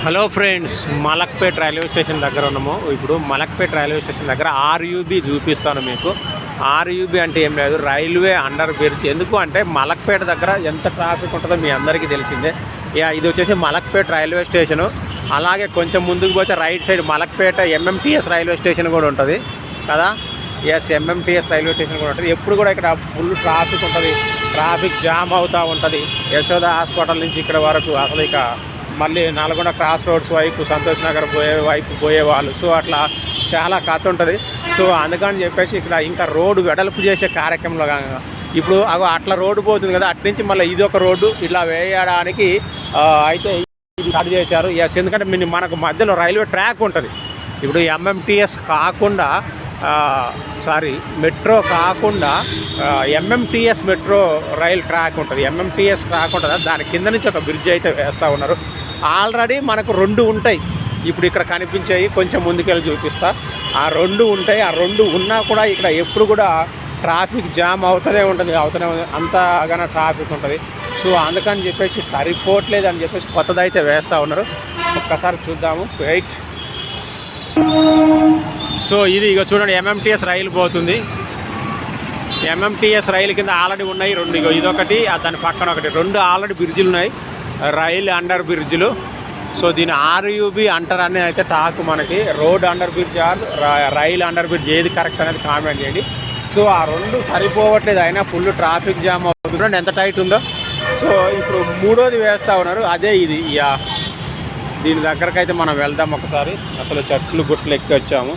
Hello friends, Malakpet railway station దగ్గర ఉన్నాము. ఇప్పుడు మలక్పేట్ రైల్వే స్టేషన్ దగ్గర ఆర్యూబీ చూపిస్తాను మీకు. ఆర్యూబీ అంటే ఏం లేదు, రైల్వే అండర్ బ్రిడ్జ్. ఎందుకు అంటే మలక్పేట దగ్గర ఎంత ట్రాఫిక్ ఉంటుందో మీ అందరికీ తెలిసిందే. ఇది వచ్చేసి మలక్పేట్ రైల్వే స్టేషను. అలాగే కొంచెం ముందుకు పోతే right side Malakpet MMTS railway station కూడా ఉంటుంది కదా. ఎంఎంటీఎస్ రైల్వే స్టేషన్ కూడా ఉంటుంది. ఎప్పుడు కూడా ఇక్కడ ఫుల్ ట్రాఫిక్ ఉంటుంది, ట్రాఫిక్ జామ్ అవుతూ ఉంటుంది. యశోద హాస్పిటల్ నుంచి ఇక్కడ వరకు అసలు ఇక మళ్ళీ నల్గొండ క్రాస్ రోడ్స్ వైపు సంతోష్ నగర్ పోయేవాళ్ళు. సో అట్లా చాలా కథ ఉంటుంది. సో అందుకని చెప్పేసి ఇక్కడ ఇంకా రోడ్డు వెడల్పు చేసే కార్యక్రమంలో ఇప్పుడు అట్లా రోడ్డు పోతుంది కదా, అటు నుంచి మళ్ళీ ఇది ఒక రోడ్డు ఇట్లా వేయడానికి అయితే స్టార్ట్ చేశారు. ఎందుకంటే మనకు మధ్యలో రైల్వే ట్రాక్ ఉంటుంది. ఇప్పుడు ఎంఎంటీఎస్ కాకుండా మెట్రో కాకుండా ఎంఎంటీఎస్ మెట్రో రైల్ ట్రాక్ ఉంటుంది. ఎంఎంటీఎస్ ట్రాక్ ఉంటుంది, దాని కింద నుంచి ఒక బ్రిడ్జ్ అయితే వేస్తూ ఉన్నారు. ఆల్రెడీ మనకు 2 ఉంటాయి. ఇప్పుడు ఇక్కడ కనిపించాయి, కొంచెం ముందుకెళ్ళి చూపిస్తా. ఆ 2 ఉంటాయి. ఆ 2 ఉన్నా కూడా ఇక్కడ ఎప్పుడు కూడా ట్రాఫిక్ జామ్ అవుతూనే ఉంటుంది, అంతగానో ట్రాఫిక్ ఉంటుంది. సో అందుకని చెప్పేసి సరిపోవట్లేదు అని చెప్పేసి కొత్తదైతే వేస్తూ ఉన్నారు. ఒక్కసారి చూద్దాము. రైట్. సో ఇది ఇక చూడండి, ఎంఎంటీఎస్ రైలు పోతుంది. ఎంఎంటీఎస్ రైలు కింద ఆల్రెడీ ఉన్నాయి 2. ఇదొకటి, దాని పక్కన ఒకటి. 2 ఆల్రెడీ బ్రిడ్జిలు ఉన్నాయి, రైల్ అండర్ బ్రిడ్జ్లు. సో దీని ఆర్యూబీ అంటారని అయితే టాక్. మనకి road under bridge or rail under bridge ఏది కరెక్ట్ అనేది కామెంట్ చేయండి. సో ఆ 2 సరిపోవట్లేదు, అయినా ఫుల్ ట్రాఫిక్ జామ్ అవుతుంది. ఎంత టైట్ ఉందో. సో ఇప్పుడు 3వది వేస్తూ ఉన్నారు, అదే ఇది. దీని దగ్గరకైతే మనం వెళ్దాం ఒకసారి. అసలు చెట్లు గుట్లు ఎక్కి వచ్చాము.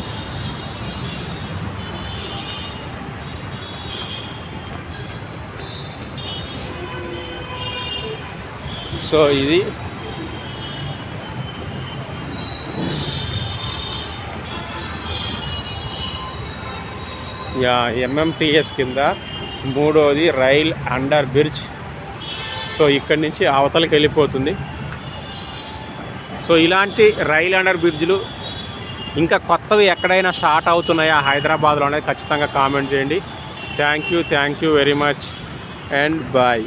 సో ఇది ఎంఎంటీఎస్ కింద 3వది రైల్ అండర్ బ్రిడ్జ్. సో ఇక్కడి నుంచి అవతలకి వెళ్ళిపోతుంది. సో ఇలాంటి రైల్ అండర్ బ్రిడ్జ్లు ఇంకా కొత్తవి ఎక్కడైనా స్టార్ట్ అవుతున్నాయా హైదరాబాద్లో అనేది ఖచ్చితంగా కామెంట్ చేయండి. Thank you very much and bye.